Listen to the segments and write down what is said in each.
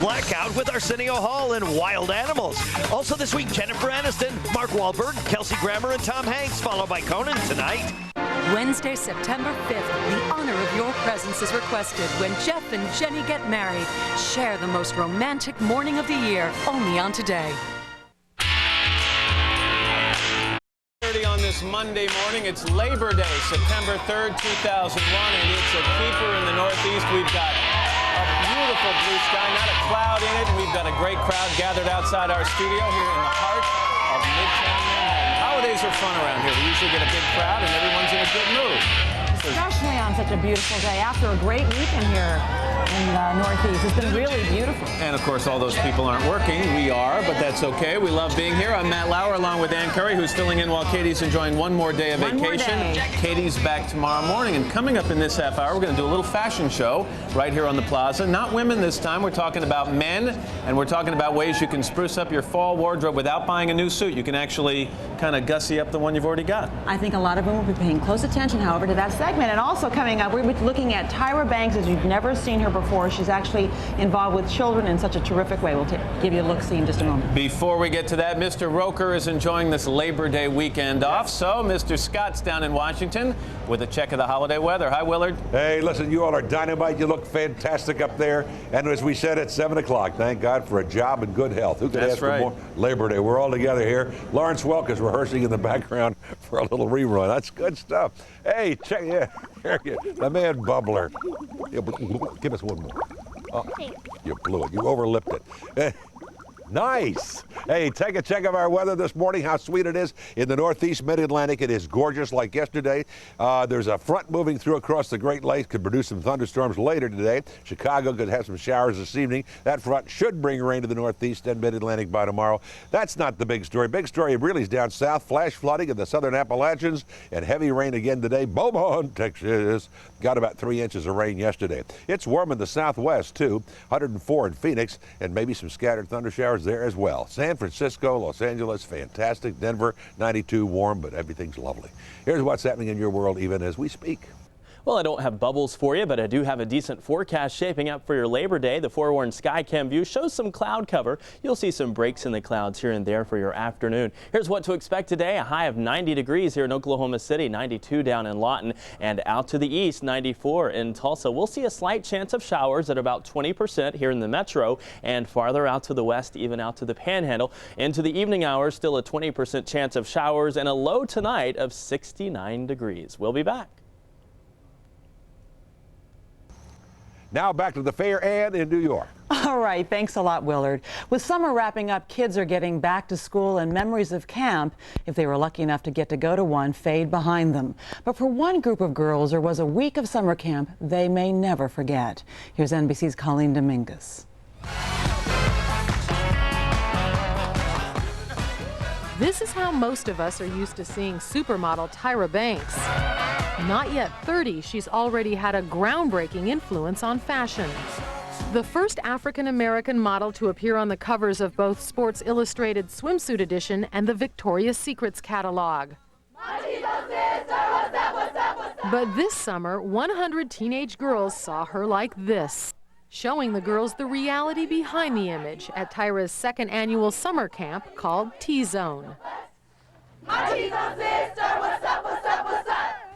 Blackout with Arsenio Hall and Wild Animals. Also this week, Jennifer Aniston, Mark Wahlberg, Kelsey Grammer, and Tom Hanks, followed by Conan tonight. Wednesday, September 5th, the honor of your presence is requested when Jeff and Jenny get married. Share the most romantic morning of the year, only on Today. On this Monday morning, it's Labor Day, September 3rd, 2001, and it's a keeper in the Northeast. We've got a beautiful blue sky, not a cloud in it. We've got a great crowd gathered outside our studio here in the heart of Midtown Manhattan. Holidays are fun around here. We usually get a big crowd and everyone's in a good mood. Especially on such a beautiful day after a great weekend here in the Northeast. It's been really beautiful. And of course, all those people aren't working. We are, but that's okay. We love being here. I'm Matt Lauer along with Ann Curry, who's filling in while Katie's enjoying one more day of vacation. Katie's back tomorrow morning. And coming up in this half hour, we're going to do a little fashion show right here on the plaza. Not women this time. We're talking about men, and we're talking about ways you can spruce up your fall wardrobe without buying a new suit. You can actually kind of gussy up the one you've already got. I think a lot of them will be paying close attention, however, to that segment. And also coming up, we're looking at Tyra Banks as you've never seen her before. She's actually involved with children in such a terrific way. We'll give you a look-see in just a moment. Before we get to that, Mr. Roker is enjoying this Labor Day weekend off. So Mr. Scott's down in Washington with a check of the holiday weather. Hi, Willard. Hey, listen, you all are dynamite. You look fantastic up there. And as we said at 7 o'clock, thank God for a job and good health. Who could ask for more? Labor Day. We're all together here. Lawrence Welk is rehearsing in the background for a little rerun. That's good stuff. Hey, check, yeah, the man Bubbler. Give us one more. Oh, you blew it. You overlipped it. Nice. Hey, take a check of our weather this morning, how sweet it is. In the Northeast Mid-Atlantic, it is gorgeous like yesterday. There's a front moving through across the Great Lakes, could produce some thunderstorms later today. Chicago could have some showers this evening. That front should bring rain to the Northeast and Mid-Atlantic by tomorrow. That's not the big story. Big story really is down south, flash flooding in the southern Appalachians, and heavy rain again today. Beaumont, Texas, got about 3 inches of rain yesterday. It's warm in the southwest, too. 104 in Phoenix, and maybe some scattered thunder showers there as well. San Francisco, Los Angeles, fantastic. Denver, 92, warm, but everything's lovely. Here's what's happening in your world even as we speak. Well, I don't have bubbles for you, but I do have a decent forecast shaping up for your Labor Day. The forewarned Skycam view shows some cloud cover. You'll see some breaks in the clouds here and there for your afternoon. Here's what to expect today. A high of 90 degrees here in Oklahoma City, 92 down in Lawton, and out to the east, 94 in Tulsa. We'll see a slight chance of showers at about 20% here in the metro, and farther out to the west, even out to the panhandle. Into the evening hours, still a 20% chance of showers and a low tonight of 69 degrees. We'll be back. Now back to the fair and in New York. All right, thanks a lot, Willard. With summer wrapping up, kids are getting back to school and memories of camp, if they were lucky enough to get to go to one, fade behind them. But for one group of girls, there was a week of summer camp they may never forget. Here's NBC's Colleen Dominguez. This is how most of us are used to seeing supermodel Tyra Banks. Not yet 30, she's already had a groundbreaking influence on fashion. The first African-American model to appear on the covers of both Sports Illustrated Swimsuit Edition and the Victoria's Secrets catalog. But this summer, 100 teenage girls saw her like this, showing the girls the reality behind the image at Tyra's second annual summer camp called T-Zone.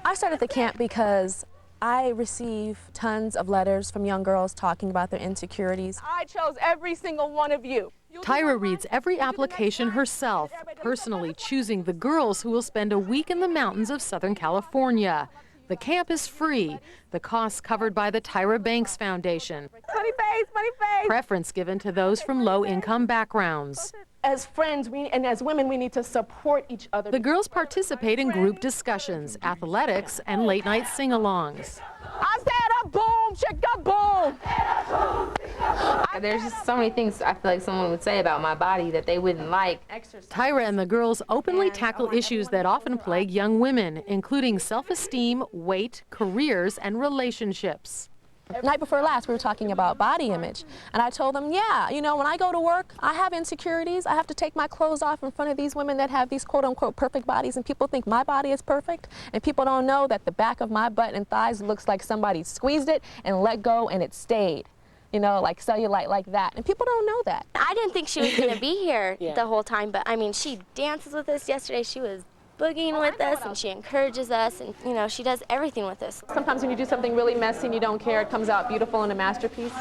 I started the camp because I receive tons of letters from young girls talking about their insecurities. I chose every single one of you. Tyra reads every application herself, personally choosing the girls who will spend a week in the mountains of Southern California. The camp is free, the costs covered by the Tyra Banks Foundation. Funny face, funny face. Preference given to those from low-income backgrounds. As friends and as women, we need to support each other. The girls participate in group discussions, athletics, and late-night sing-alongs. I said a boom, chick a boom. There's just so many things I feel like someone would say about my body that they wouldn't like. Tyra and the girls openly tackle issues that often plague young women, including self-esteem, weight, careers, and relationships. Night before last, we were talking about body image, and I told them, yeah, you know, when I go to work, I have insecurities. I have to take my clothes off in front of these women that have these quote-unquote perfect bodies, and people think my body is perfect, and people don't know that the back of my butt and thighs looks like somebody squeezed it and let go and it stayed. you know, like cellulite like that. And people don't know that. I didn't think she was going to be here the whole time, but I mean, she dances with us. Yesterday she was boogieing with us, and she encourages us, and you know, she does everything with us. Sometimes when you do something really messy and you don't care, it comes out beautiful in a masterpiece.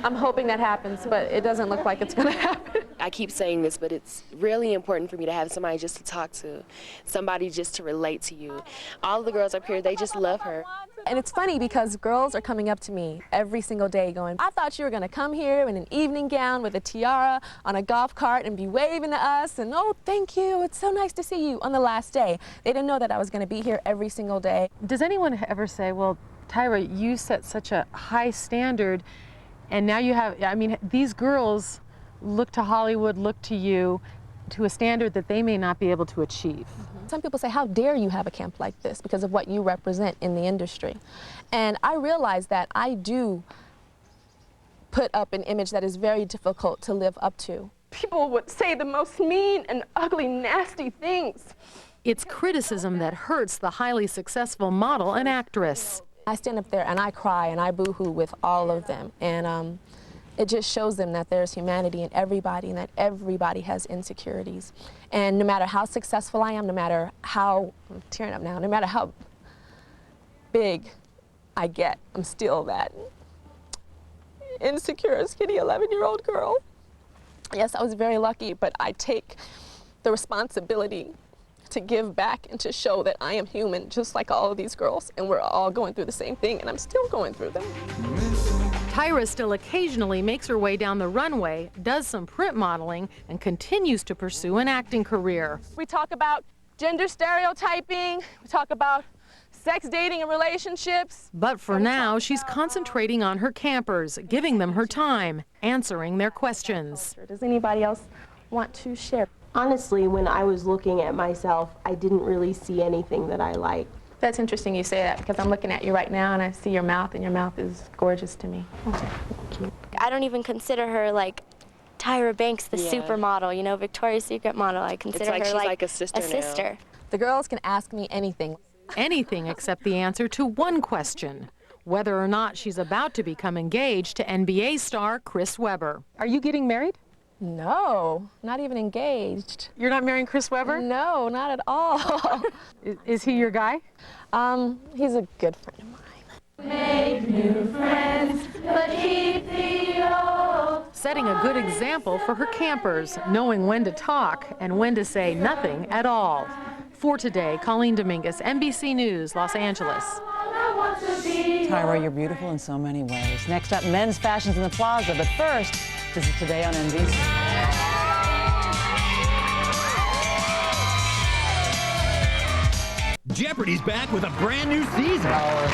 I'm hoping that happens, but it doesn't look like it's going to happen. I keep saying this, but it's really important for me to have somebody just to talk to, somebody just to relate to you. All of the girls up here, they just love her. And it's funny because girls are coming up to me every single day going, I thought you were going to come here in an evening gown with a tiara on a golf cart and be waving to us, and oh, thank you, it's so nice to see you on the last day. They didn't know that I was going to be here every single day. Does anyone ever say, well, Tyra, you set such a high standard, and now you have, I mean, these girls look to Hollywood, look to you, to a standard that they may not be able to achieve. Some people say, how dare you have a camp like this because of what you represent in the industry. And I realize that I do put up an image that is very difficult to live up to. People would say the most mean and ugly, nasty things. It's criticism that hurts the highly successful model and actress. I stand up there and I cry and I boo-hoo with all of them. And it just shows them that there's humanity in everybody and that everybody has insecurities. And no matter how successful I am, no matter how, I'm tearing up now, no matter how big I get, I'm still that insecure, skinny 11-year-old girl. Yes, I was very lucky, but I take the responsibility to give back and to show that I am human, just like all of these girls, and we're all going through the same thing, and I'm still going through them. Tyra still occasionally makes her way down the runway, does some print modeling, and continues to pursue an acting career. We talk about gender stereotyping, we talk about sex, dating, and relationships. But for now, she's concentrating on her campers, giving them her time, answering their questions. Does anybody else want to share? Honestly, when I was looking at myself, I didn't really see anything that I liked. That's interesting you say that, because I'm looking at you right now and I see your mouth, and your mouth is gorgeous to me. Thank you. I don't even consider her like Tyra Banks, the supermodel, you know, Victoria's Secret model. I consider her she's like a sister now. The girls can ask me anything. Anything except the answer to one question: whether or not she's about to become engaged to NBA star Chris Webber. Are you getting married? No, not even engaged. You're not marrying Chris Webber? No, not at all. Is he your guy? He's a good friend of mine. Make new friends, but keep the old. Setting a good example for her campers, knowing when to talk and when to say nothing at all. For Today, Colleen Dominguez, NBC News, Los Angeles. Tyra, you're beautiful in so many ways. Next up, men's fashions in the plaza. But first, this is Today on NBC. Jeopardy's back with a brand new season. Our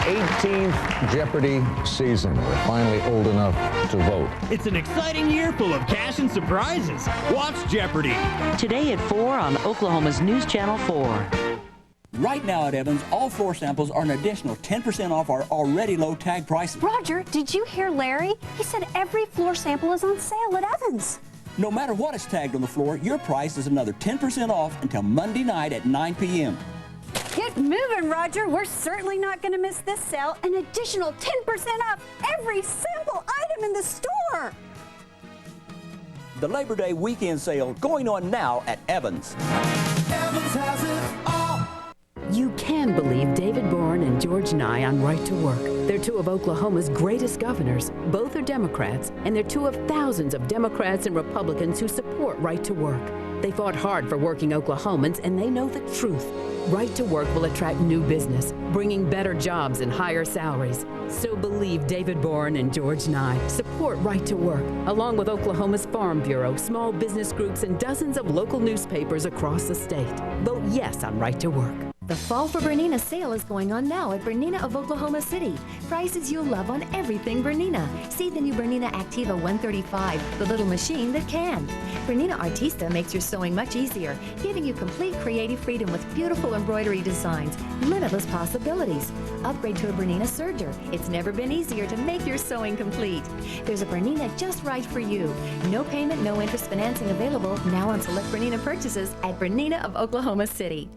18th Jeopardy season. We're finally old enough to vote. It's an exciting year full of cash and surprises. Watch Jeopardy. Today at 4 on Oklahoma's News Channel 4. Right now at Evans, all floor samples are an additional 10% off our already low tag prices. Roger, did you hear Larry? He said every floor sample is on sale at Evans. No matter what is tagged on the floor, your price is another 10% off until Monday night at 9 p.m. Get moving, Roger. We're certainly not going to miss this sale. An additional 10% off every sample item in the store. The Labor Day weekend sale going on now at Evans. Evans has it all. You can believe David Bourne and George Nye on Right to Work. They're two of Oklahoma's greatest governors. Both are Democrats, and they're two of thousands of Democrats and Republicans who support Right to Work. They fought hard for working Oklahomans, and they know the truth. Right to Work will attract new business, bringing better jobs and higher salaries. So believe David Bourne and George Nye. Support Right to Work, along with Oklahoma's Farm Bureau, small business groups, and dozens of local newspapers across the state. Vote yes on Right to Work. The Fall for Bernina sale is going on now at Bernina of Oklahoma City. Prices you'll love on everything Bernina. See the new Bernina Activa 135, the little machine that can. Bernina Artista makes your sewing much easier, giving you complete creative freedom with beautiful embroidery designs, limitless possibilities. Upgrade to a Bernina Serger. It's never been easier to make your sewing complete. There's a Bernina just right for you. No payment, no interest financing available now on select Bernina purchases at Bernina of Oklahoma City.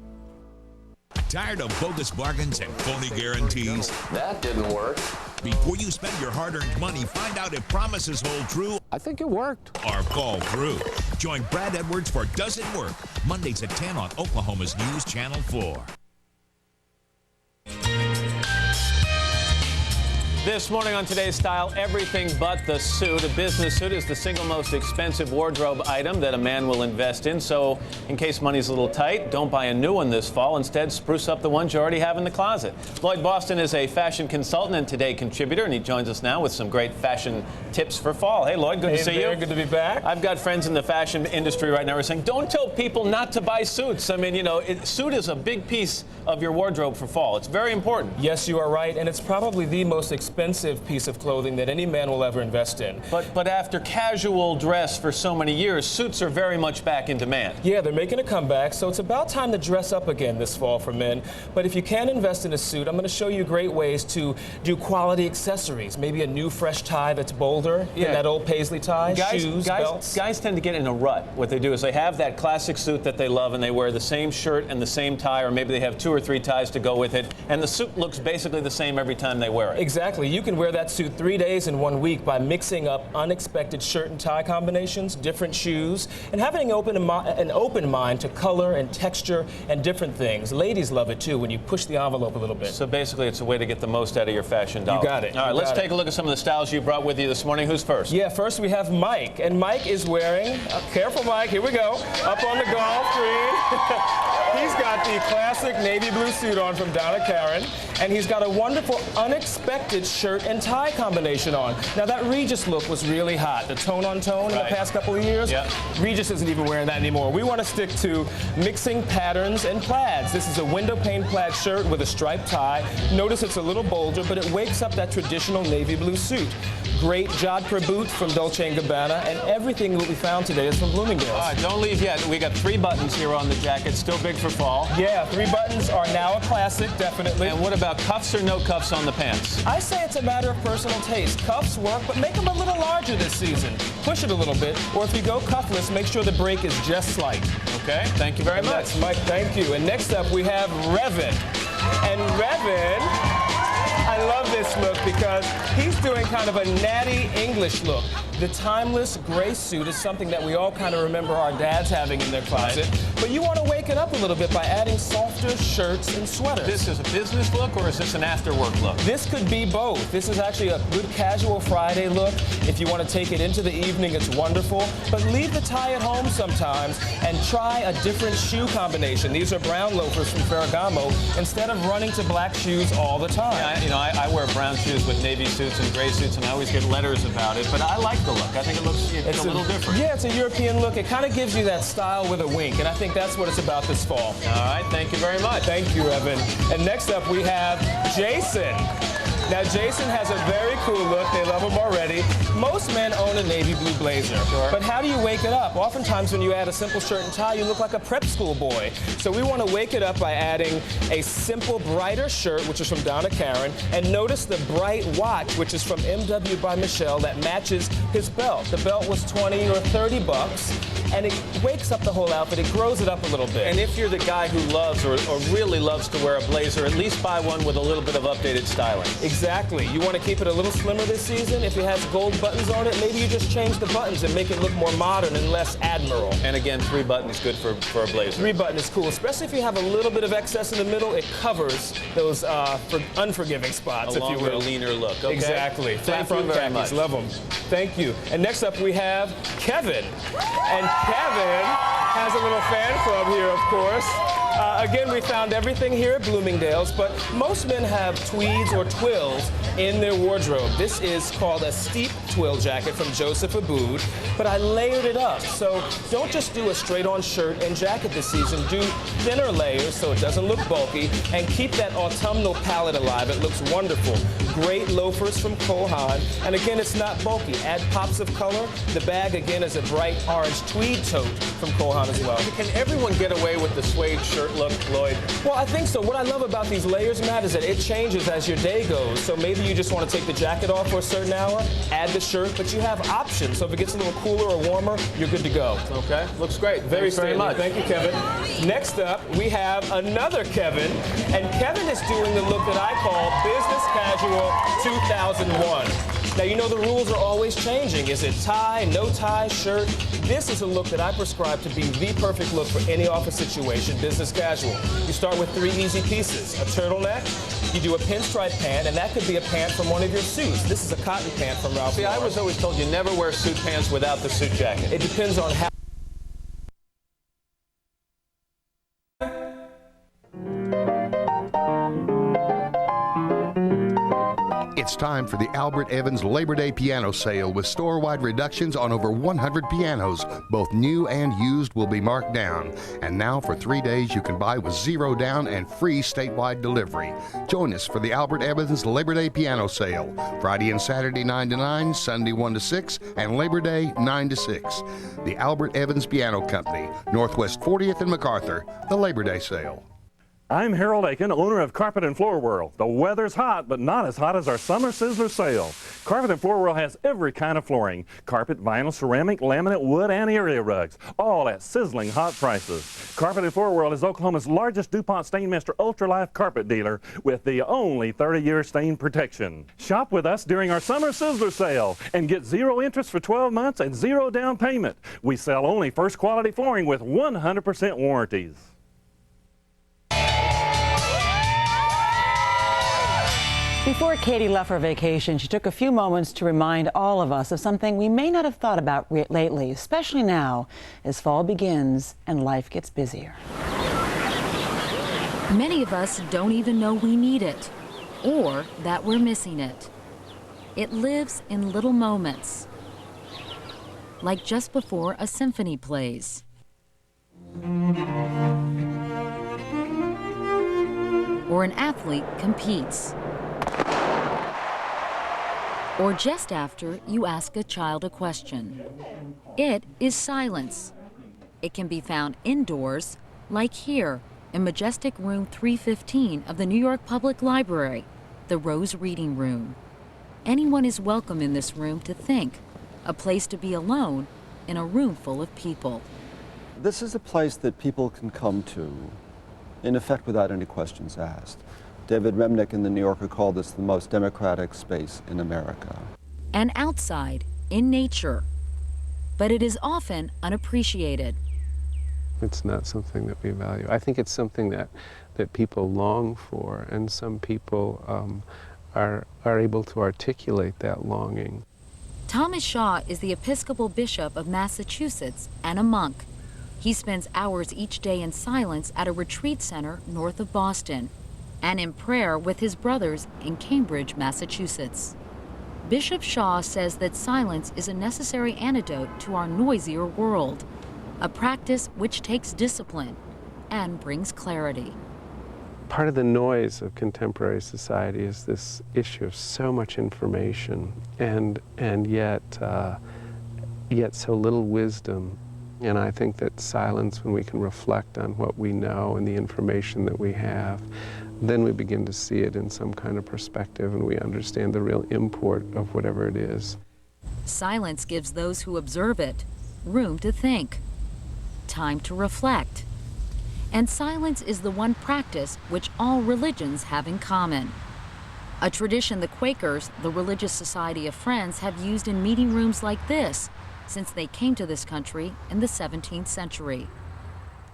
Tired of bogus bargains and phony guarantees? That didn't work. Before you spend your hard-earned money, find out if promises hold true. I think it worked. Or fall through. Join Brad Edwards for Does It Work? Mondays at 10 on Oklahoma's News Channel 4. This morning on Today's Style, everything but the suit. A business suit is the single most expensive wardrobe item that a man will invest in. So in case money's a little tight, don't buy a new one this fall. Instead, spruce up the ones you already have in the closet. Lloyd Boston is a fashion consultant and Today contributor, and he joins us now with some great fashion tips for fall. Hey, Lloyd, good to see you. Good to be back. I've got friends in the fashion industry right now who are saying, don't tell people not to buy suits. I mean, you know, suit is a big piece of your wardrobe for fall. It's very important. Yes, you are right, and it's probably the most expensive piece of clothing that any man will ever invest in. But after casual dress for so many years, suits are very much back in demand. Yeah, they're making a comeback, so it's about time to dress up again this fall for men. But if you can invest in a suit, I'm going to show you great ways to do quality accessories. Maybe a new fresh tie that's bolder than that old paisley tie, shoes, belts. Guys tend to get in a rut. What they do is they have that classic suit that they love and they wear the same shirt and the same tie, or maybe they have 2 or 3 ties to go with it, and the suit looks basically the same every time they wear it. Exactly. You can wear that suit 3 days in 1 week by mixing up unexpected shirt and tie combinations, different shoes, and having an open mind to color and texture and different things. Ladies love it too when you push the envelope a little bit. So basically it's a way to get the most out of your fashion dollar. You got it. All right, let's take a look at some of the styles you brought with you this morning. Who's first? Yeah, first we have Mike, and Mike is wearing, careful Mike, here we go, up on the golf green. He's got the classic navy blue suit on from Donna Karan, and he's got a wonderful unexpected shirt and tie combination on. Now that Regis look was really hot, the tone on tone in the past couple of years. Yep. Regis isn't even wearing that anymore. We want to stick to mixing patterns and plaids. This is a window pane plaid shirt with a striped tie. Notice it's a little bolder, but it wakes up that traditional navy blue suit. Great Jodhpur boot from Dolce & Gabbana, and everything that we found today is from Bloomingdale's. All right, don't leave yet. We got 3 buttons here on the jacket, still big for fall. Yeah, 3 buttons are now a classic, definitely. And what about cuffs or no cuffs on the pants? I say it's a matter of personal taste. Cuffs work, but make them a little larger this season. Push it a little bit, or if you go cuffless, make sure the break is just slight. Okay, thank you very much. That's Mike, thank you. And next up, we have Revin. And Revin, I love this look because he's doing kind of a natty English look. The timeless gray suit is something that we all kind of remember our dads having in their closet. But you want to wake it up a little bit by adding softer shirts and sweaters. This is a business look, or is this an after-work look? This could be both. This is actually a good casual Friday look. If you want to take it into the evening, it's wonderful. But leave the tie at home sometimes and try a different shoe combination. These are brown loafers from Ferragamo instead of running to black shoes all the time. Yeah, I wear brown shoes with navy suits and gray suits, and I always get letters about it. But I like the look. I think it looks a little different. Yeah, it's a European look. It kind of gives you that style with a wink, and I think that's what it's about this fall. All right, thank you very much. Thank you, Evan. And next up, we have Jason. Now, Jason has a very cool look. They love him already. Most men own a navy blue blazer. Sure. But how do you wake it up? Oftentimes, when you add a simple shirt and tie, you look like a prep school boy. So we want to wake it up by adding a simple, brighter shirt, which is from Donna Karan, and notice the bright watch, which is from MW by Michelle, that matches his belt. The belt was $20 or $30, and it wakes up the whole outfit. It grows it up a little bit. And if you're the guy who loves or really loves to wear a blazer, at least buy one with a little bit of updated styling. Exactly. You want to keep it a little slimmer this season. If it has gold buttons on it, maybe you just change the buttons and make it look more modern and less admiral. And again, 3 buttons good for a blazer. 3 button is cool, especially if you have a little bit of excess in the middle. It covers those unforgiving spots, a longer, if you will. leaner look. Okay? Exactly. Thank Flat you very khakis. much. Love them. Thank you. And next up we have Kevin. And Kevin has a little fan club here, of course. Again, we found everything here at Bloomingdale's, but most men have tweeds or twills in their wardrobe. This is called a steep twill jacket from Joseph Aboud, but I layered it up. So don't just do a straight-on shirt and jacket this season. Do thinner layers so it doesn't look bulky, and keep that autumnal palette alive. It looks wonderful. Great loafers from Cole Haan, and again, it's not bulky. Add pops of color. The bag, again, is a bright orange tweed tote from Cole Haan as well. Can everyone get away with the suede shirt shirt look, Lloyd? Well, I think so. What I love about these layers, Matt, is that it changes as your day goes. So maybe you just want to take the jacket off for a certain hour, add the shirt, but you have options. So if it gets a little cooler or warmer, you're good to go. Okay, looks great. Very much. Thank you, Kevin. Next up, we have another Kevin, and Kevin is doing the look that I call Business Casual 2001. Now, you know the rules are always changing. Is it tie, no tie, shirt? This is a look that I prescribe to be the perfect look for any office situation, business casual. You start with 3 easy pieces. A turtleneck, you do a pinstripe pant, and that could be a pant from one of your suits. This is a cotton pant from Ralph Lauer. See, I was always told you never wear suit pants without the suit jacket. It depends on how. It's time for the Albert Evans Labor Day piano sale with store-wide reductions on over 100 pianos. Both new and used will be marked down. And now for 3 days you can buy with 0 down and free statewide delivery. Join us for the Albert Evans Labor Day piano sale. Friday and Saturday 9 to 9, Sunday 1 to 6, and Labor Day 9 to 6. The Albert Evans Piano Company, Northwest 40th and MacArthur, the Labor Day sale. I'm Harold Aiken, owner of Carpet and Floor World. The weather's hot, but not as hot as our Summer Sizzler sale. Carpet and Floor World has every kind of flooring: carpet, vinyl, ceramic, laminate, wood, and area rugs, all at sizzling hot prices. Carpet and Floor World is Oklahoma's largest DuPont Stainmaster Ultralife carpet dealer with the only 30-year stain protection. Shop with us during our Summer Sizzler sale and get 0 interest for 12 months and 0 down payment. We sell only first quality flooring with 100% warranties. Before Katie left for vacation, she took a few moments to remind all of us of something we may not have thought about lately, especially now as fall begins and life gets busier. Many of us don't even know we need it or that we're missing it. It lives in little moments, like just before a symphony plays. Or an athlete competes. Or just after you ask a child a question. It is silence. It can be found indoors, like here in majestic room 315 of the New York Public Library, the Rose Reading Room. Anyone is welcome in this room to think, a place to be alone in a room full of people. This is a place that people can come to, in effect, without any questions asked. David Remnick in The New Yorker called this the most democratic space in America. And outside, in nature. But it is often unappreciated. It's not something that we value. I think it's something that people long for, and some people are able to articulate that longing. Thomas Shaw is the Episcopal Bishop of Massachusetts and a monk. He spends hours each day in silence at a retreat center north of Boston, and in prayer with his brothers in Cambridge, Massachusetts. Bishop Shaw says that silence is a necessary antidote to our noisier world, a practice which takes discipline and brings clarity. Part of the noise of contemporary society is this issue of so much information and yet so little wisdom. And I think that silence, when we can reflect on what we know and the information that we have, then we begin to see it in some kind of perspective and we understand the real import of whatever it is. Silence gives those who observe it room to think, time to reflect. And silence is the one practice which all religions have in common. A tradition the Quakers, the Religious Society of Friends, have used in meeting rooms like this since they came to this country in the 17th century.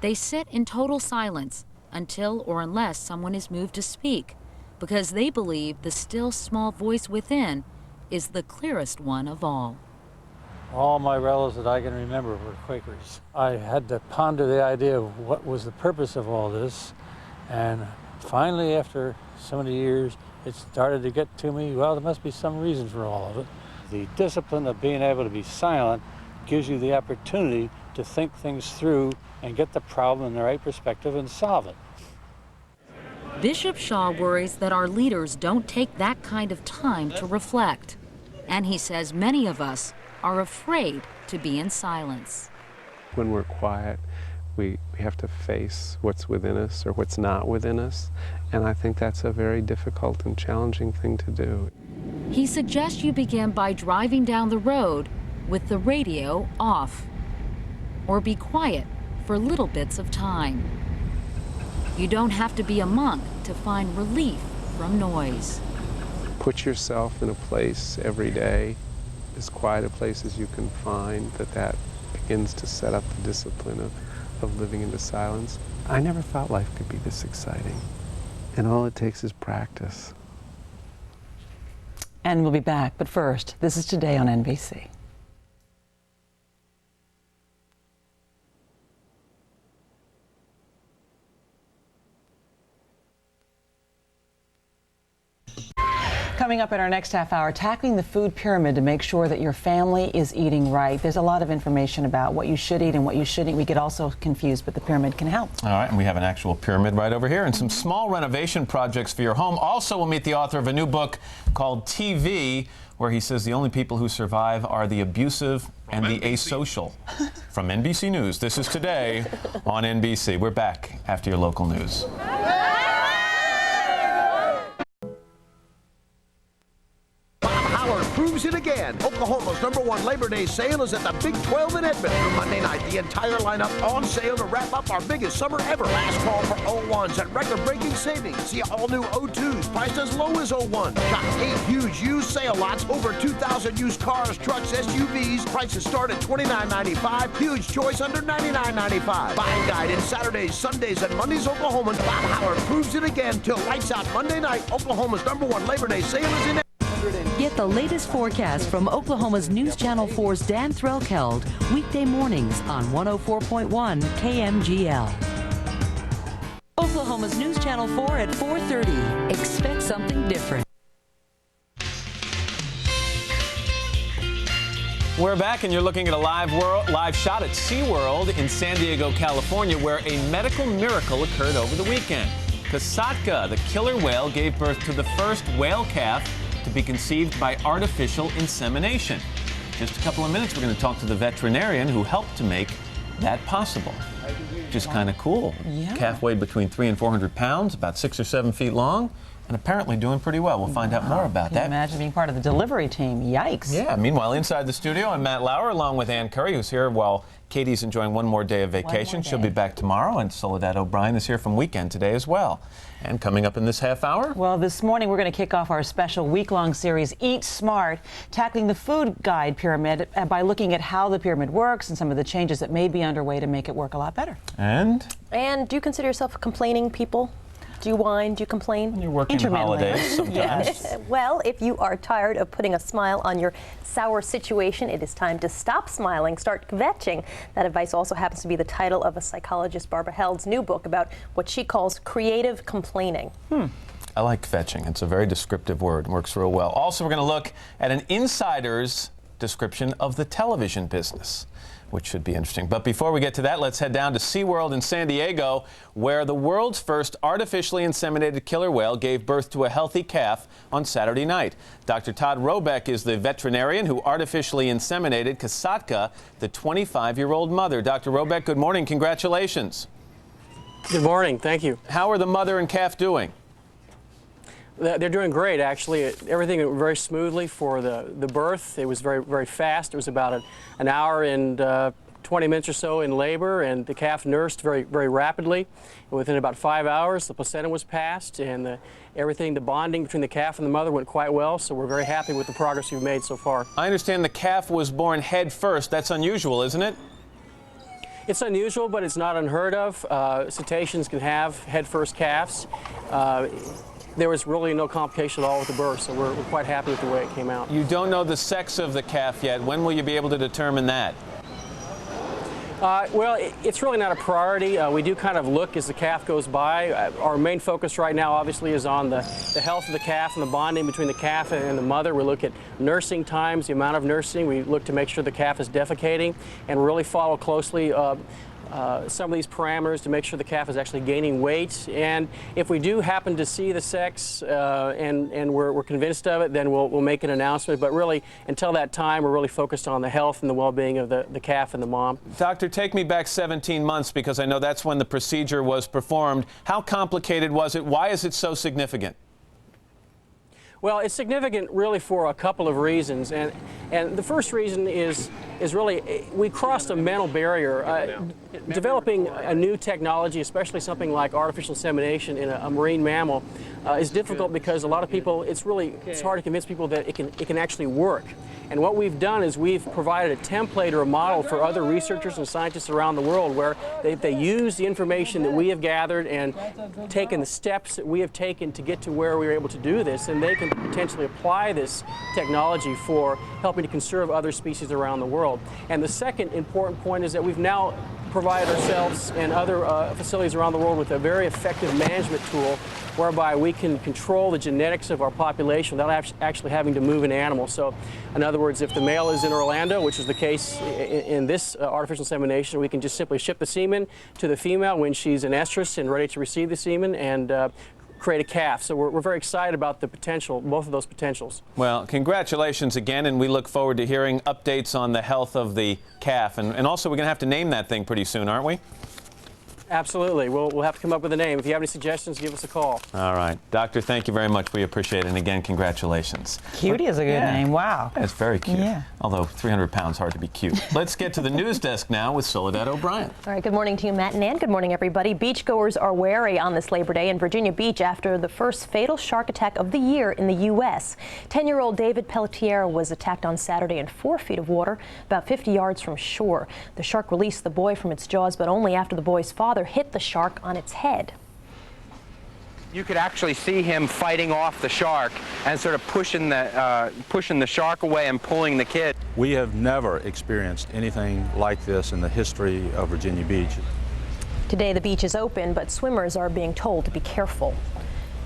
They sit in total silence until or unless someone is moved to speak, because they believe the still small voice within is the clearest one of all. All my relatives that I can remember were Quakers. I had to ponder the idea of what was the purpose of all this, and finally, after so many years, it started to get to me, well, there must be some reason for all of it. The discipline of being able to be silent gives you the opportunity to think things through and get the problem in the right perspective and solve it. Bishop Shaw worries that our leaders don't take that kind of time to reflect. And he says many of us are afraid to be in silence. When we're quiet, We have to face what's within us or what's not within us, and I think that's a very difficult and challenging thing to do. He suggests you begin by driving down the road with the radio off, or be quiet for little bits of time. You don't have to be a monk to find relief from noise. Put yourself in a place every day, as quiet a place as you can find, that begins to set up the discipline of living into silence. I never thought life could be this exciting, and all it takes is practice. And we'll be back, but first, this is Today on NBC. Coming up in our next half hour, tackling the food pyramid to make sure that your family is eating right. There's a lot of information about what you should eat and what you shouldn't eat. We get also confused, but the pyramid can help. All right, and we have an actual pyramid right over here and some small renovation projects for your home. Also, we'll meet the author of a new book called TV, where he says the only people who survive are the abusive and the asocial. From NBC News, this is Today on NBC. We're back after your local news. Proves it again. Oklahoma's #1 Labor Day sale is at the Big 12 in Edmond through Monday night. The entire lineup on sale to wrap up our biggest summer ever. Last call for 01s at record-breaking savings. See all new 02s priced as low as 01. Got 8 huge used sale lots, over 2,000 used cars, trucks, SUVs. Prices start at $29.95. Huge choice under $99.95. Buying guide in Saturdays, Sundays, and Mondays. Oklahomans. Bob Howard proves it again till lights out Monday night. Oklahoma's #1 Labor Day sale is in. Get the latest forecast from Oklahoma's News Channel 4's Dan Threlkeld, weekday mornings on 104.1 KMGL. Oklahoma's News Channel 4 at 4:30. Expect something different. We're back, and you're looking at a live shot at SeaWorld in San Diego, California, where a medical miracle occurred over the weekend. Kasatka, the killer whale, gave birth to the first whale calf to be conceived by artificial insemination. Just a couple of minutes, we're going to talk to the veterinarian who helped to make that possible. Just kind of cool. Yeah. Calf weighed between 300 and 400 pounds, about 6 or 7 feet long, and apparently doing pretty well. We'll find out more about that. Can you imagine being part of the delivery team? Yikes. Yeah, meanwhile, inside the studio, I'm Matt Lauer, along with Ann Curry, who's here while Katie's enjoying one more day of vacation. She'll be back tomorrow, and Soledad O'Brien is here from Weekend Today as well. And coming up in this half hour? Well, this morning we're going to kick off our special week-long series, Eat Smart, tackling the food guide pyramid by looking at how the pyramid works and some of the changes that may be underway to make it work a lot better. And do you consider yourself complaining people? Do you whine? Do you complain? You're working holidays sometimes. Yes. Well, if you are tired of putting a smile on your sour situation, it is time to stop smiling, start kvetching. That advice also happens to be the title of a psychologist, Barbara Held's new book about what she calls creative complaining. I like kvetching. It's a very descriptive word. Works real well. Also, we're going to look at an insider's description of the television business, which should be interesting. But before we get to that, let's head down to SeaWorld in San Diego, where the world's first artificially inseminated killer whale gave birth to a healthy calf on Saturday night. Dr. Todd Robeck is the veterinarian who artificially inseminated Kasatka, the 25-year-old mother. Dr. Robeck, good morning. Congratulations. Good morning. Thank you. How are the mother and calf doing? They're doing great, actually. Everything went very smoothly for the birth. It was very, very fast. It was about an hour and 20 minutes or so in labor, and the calf nursed very, very rapidly. And within about 5 hours, the placenta was passed, and the bonding between the calf and the mother went quite well, so we're very happy with the progress we've made so far. I understand the calf was born head first. That's unusual, isn't it? It's unusual, but it's not unheard of. Cetaceans can have head first calves. There was really no complication at all with the birth, so we're quite happy with the way it came out. You don't know the sex of the calf yet. When will you be able to determine that? Well, it's really not a priority. We do kind of look as the calf goes by. Our main focus right now, obviously, is on the health of the calf and the bonding between the calf and the mother. We look at nursing times, the amount of nursing. We look to make sure the calf is defecating, and really follow closely some of these parameters to make sure the calf is actually gaining weight. And if we do happen to see the sex and we're convinced of it, then we'll make an announcement. But really, until that time, we're really focused on the health and the well-being of the calf and the mom. Doctor, take me back 17 months because I know that's when the procedure was performed. How complicated was it? Why is it so significant? Well, it's significant really for a couple of reasons, and the first reason is really we crossed a mental barrier. Developing a new technology, especially something like artificial insemination in a marine mammal, is difficult because a lot of people, it's hard to convince people that it can actually work. And what we've done is we've provided a template or a model for other researchers and scientists around the world where they use the information that we have gathered and taken the steps that we have taken to get to where we were able to do this, and they can potentially apply this technology for helping to conserve other species around the world. And the second important point is that we've now provided ourselves and other facilities around the world with a very effective management tool whereby we can control the genetics of our population without actually having to move an animal. So, in other words, if the male is in Orlando, which is the case in this artificial insemination, we can just simply ship the semen to the female when she's in estrus and ready to receive the semen and create a calf. So we're very excited about the potential, both of those potentials. Well, congratulations again, and we look forward to hearing updates on the health of the calf. And also, we're going to have to name that thing pretty soon, aren't we? Absolutely. We'll have to come up with a name. If you have any suggestions, give us a call. All right. Doctor, thank you very much. We appreciate it. And again, congratulations. Cutie is a good name. Wow. It's very cute. Yeah. Although 300 pounds, hard to be cute. Let's get to the news desk now with Soledad O'Brien. All right, good morning to you, Matt and Ann. Good morning, everybody. Beachgoers are wary on this Labor Day in Virginia Beach after the first fatal shark attack of the year in the U.S. 10-year-old David Pelletier was attacked on Saturday in 4 feet of water, about 50 yards from shore. The shark released the boy from its jaws, but only after the boy's father hit the shark on its head. You could actually see him fighting off the shark and sort of pushing the shark away and pulling the kid. We have never experienced anything like this in the history of Virginia Beach. Today the beach is open, but swimmers are being told to be careful.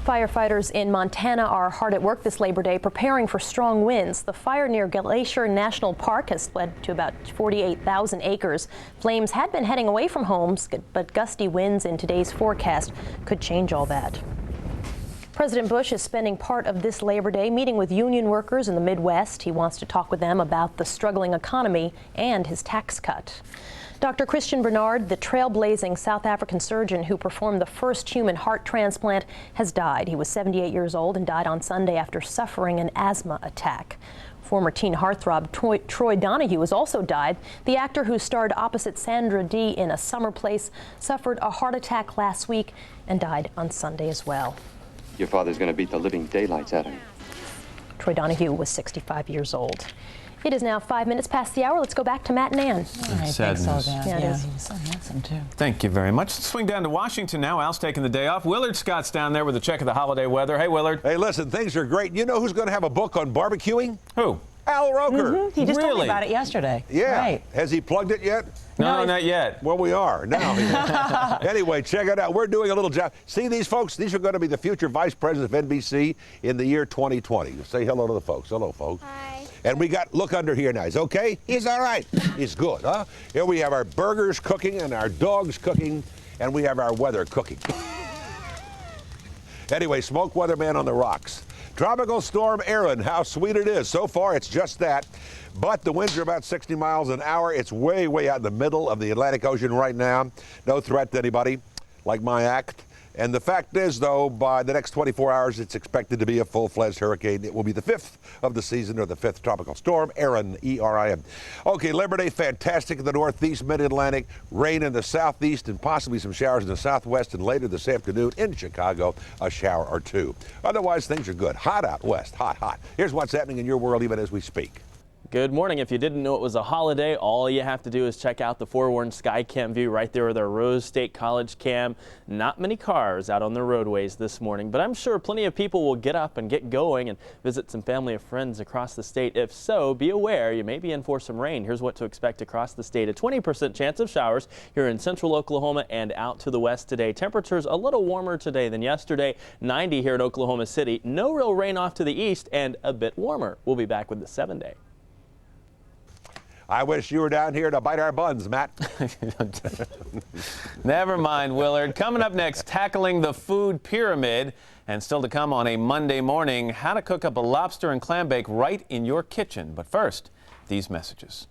Firefighters in Montana are hard at work this Labor Day preparing for strong winds. The fire near Glacier National Park has spread to about 48,000 acres. Flames had been heading away from homes, but gusty winds in today's forecast could change all that. President Bush is spending part of this Labor Day meeting with union workers in the Midwest. He wants to talk with them about the struggling economy and his tax cut. Dr. Christian Bernard, the trailblazing South African surgeon who performed the first human heart transplant, has died. He was 78 years old and died on Sunday after suffering an asthma attack. Former teen heartthrob Troy Donahue has also died. The actor who starred opposite Sandra Dee in A Summer Place suffered a heart attack last week and died on Sunday as well. Your father's going to beat the living daylights out of him. Troy Donahue was 65 years old. It is now 5 minutes past the hour. Let's go back to Matt and Ann. Sad news. Yeah, it is. He was so handsome, too. Thank you very much. Let's swing down to Washington now. Al's taking the day off. Willard Scott's down there with a check of the holiday weather. Hey, Willard. Hey, listen, things are great. You know who's going to have a book on barbecuing? Who? Al Roker. He just told me about it yesterday. Yeah. Right. Has he plugged it yet? No, not yet. Well, we are now. Anyway, check it out. We're doing a little job. See these folks? These are going to be the future vice presidents of NBC in the year 2020. Say hello to the folks. Hello, folks. Hi. And we got, look under here now. He's okay? He's all right. He's good, huh? Here we have our burgers cooking and our dogs cooking, and we have our weather cooking. Anyway, smoke weatherman on the rocks. Tropical storm Erin, how sweet it is. So far, it's just that. But the winds are about 60 miles an hour. It's way, way out in the middle of the Atlantic Ocean right now. No threat to anybody, like my act. And the fact is, though, by the next 24 hours, it's expected to be a full-fledged hurricane. It will be the 5th of the season, or the 5th tropical storm, Erin, E-R-I-N. Okay, Labor Day, fantastic in the northeast, mid-Atlantic, rain in the southeast, and possibly some showers in the southwest, and later this afternoon in Chicago, a shower or two. Otherwise, things are good. Hot out west, hot, hot. Here's what's happening in your world even as we speak. Good morning. If you didn't know it was a holiday, all you have to do is check out the Forewarned Sky Cam view right there with our Rose State College cam. Not many cars out on the roadways this morning, but I'm sure plenty of people will get up and get going and visit some family or friends across the state. If so, be aware you may be in for some rain. Here's what to expect across the state. A 20% chance of showers here in central Oklahoma and out to the west today. Temperatures a little warmer today than yesterday. 90 here in Oklahoma City. No real rain off to the east and a bit warmer. We'll be back with the 7-day. I wish you were down here to bite our buns, Matt. Never mind, Willard. Coming up next, tackling the food pyramid. And still to come on a Monday morning, how to cook up a lobster and clam bake right in your kitchen. But first, these messages.